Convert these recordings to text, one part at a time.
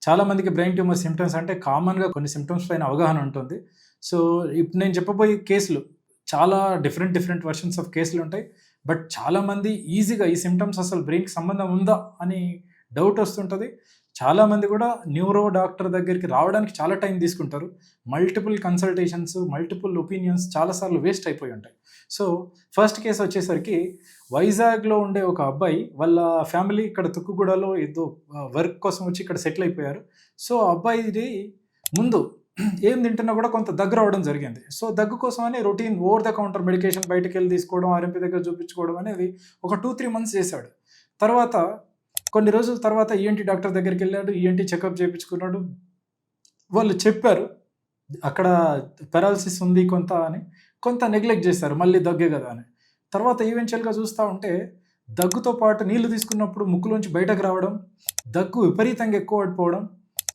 చాలామందికి brain tumour symptoms అంటే కామన్‌గా కొన్ని సిమ్టమ్స్ పైన అవగాహన ఉంటుంది. సో, ఇప్పుడు నేను చెప్పబోయే కేసులు చాలా డిఫరెంట్ వెర్షన్స్ ఆఫ్ కేసులుంటాయి. బట్ చాలామంది ఈజీగా ఈ సిమ్టమ్స్ అసలు బ్రెయిన్‌కి సంబంధం ఉందా అని డౌట్ వస్తుంటది. చాలామంది కూడా న్యూరో డాక్టర్ దగ్గరికి రావడానికి చాలా టైం తీసుకుంటారు. మల్టిపుల్ కన్సల్టేషన్స్, మల్టిపుల్ ఒపీనియన్స్ చాలా సార్లు వేస్ట్ అయిపోయి ఉంటాయి. సో, ఫస్ట్ కేస్ వచ్చేసరికి వైజాగ్‌లో ఉండే ఒక అబ్బాయి వాళ్ళ ఫ్యామిలీ ఇక్కడ తుక్కుగూడలో ఏదో వర్క్ కోసం వచ్చి ఇక్కడ సెటిల్ అయిపోయారు. సో, ఆ అబ్బాయిది ముందు ఏం తింటున్నా కూడా కొంత దగ్గు రావడం జరిగింది. సో, దగ్గు కోసమని routine over the counter medication బయటికెళ్ళి తీసుకోవడం, ఆర్ఎంపీ దగ్గర చూపించుకోవడం అనేది ఒక 2, 3 మంత్స్ చేశాడు. తర్వాత కొన్ని రోజుల తర్వాత ఈఎన్‌టీ డాక్టర్ దగ్గరికెళ్ళాడు. ఈఎన్‌టీ చెకప్ చేపించుకున్నాడు. వాళ్ళు చెప్పారు, అక్కడ పారాలిసిస్ ఉంది కొంత అని. కొంత నెగ్లెక్ట్ చేశారు. మళ్ళీ దగ్గే గదా అని. తర్వాత ఈవెంచువల్‌గా చూస్తా ఉంటే దగ్గుతో పాటు నీళ్లు తీసుకున్నప్పుడు ముక్కులోంచి బయటకు రావడం, దగ్గు విపరీతంగా ఎక్కువ పడిపోవడం.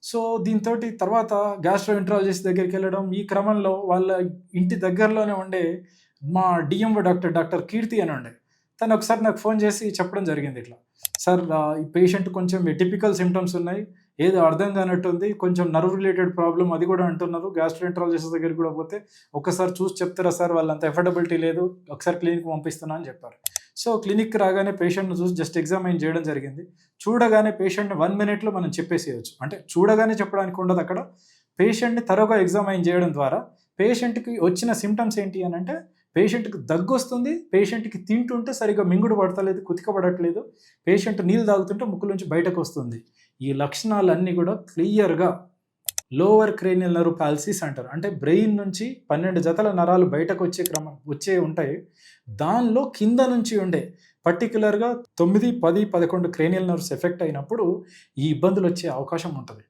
సో, దీనితోటి తర్వాత గ్యాస్ట్రోఎంటరాలజిస్ట్ దగ్గరికెళ్ళడం. ఈ క్రమంలో వాళ్ళ ఇంటి దగ్గరలోనే ఉండే మా డీఎంఓ డాక్టర్ కీర్తి అని ఉండే. తను ఒకసారి నాకు ఫోన్ చేసి చెప్పడం జరిగింది ఇట్లా. సార్ ఈ పేషెంట్ కొంచెం ఎటిపికల్ సిమ్టమ్స్ ఉన్నాయి. ఏదో అర్థం కానట్టుంది. కొంచెం నర్వ్ రిలేటెడ్ ప్రాబ్లమ్ అది కూడా అంటున్నారు. గ్యాస్ట్రోఎంటరాలజిస్ట్ దగ్గరికి కూడా పోతే ఒక్కసారి చూసి చెప్తారా సార్, వాళ్ళంత ఎఫర్డబిలిటీ లేదు. ఒకసారి క్లినిక్‌కి పంపిస్తున్నా అని చెప్పారు. సో, క్లినిక్‌కి రాగానే పేషెంట్‌ని చూసి జస్ట్ ఎగ్జామైన్ చేయడం జరిగింది. చూడగానే పేషెంట్‌ని 1 మినిట్‌లో మనం చెప్పేసేయొచ్చు. అంటే చూడగానే చెప్పడానికి ఉండదు అక్కడ. పేషెంట్‌ని థరోగా ఎగ్జామైన్ చేయడం ద్వారా పేషెంట్‌కి వచ్చిన సిమ్టమ్స్ ఏంటి అనంటే, పేషెంట్‌కి దగ్గొస్తుంది. పేషెంట్‌కి తింటుంటే సరిగ్గా మింగుడు పడతలేదు, కుతిక పడట్లేదు. పేషెంట్ నీళ్ళు తాగుతుంటే ముక్కులోంచి బయటకొస్తుంది. ఈ లక్షణాలన్నీ కూడా క్లియర్‌గా లోవర్ క్రేనియల్ నర్వ్ పాల్సీస్ అంటారు. అంటే బ్రెయిన్ నుంచి 12 జతల నరాలు బయటకొచ్చే వచ్చే ఉంటాయి. దానిలో కింద నుంచి ఉండే పర్టిక్యులర్‌గా 9, 10, 11 క్రేనియల్ నర్వ్స్ ఎఫెక్ట్ అయినప్పుడు ఈ ఇబ్బందులొచ్చే అవకాశం ఉంటది.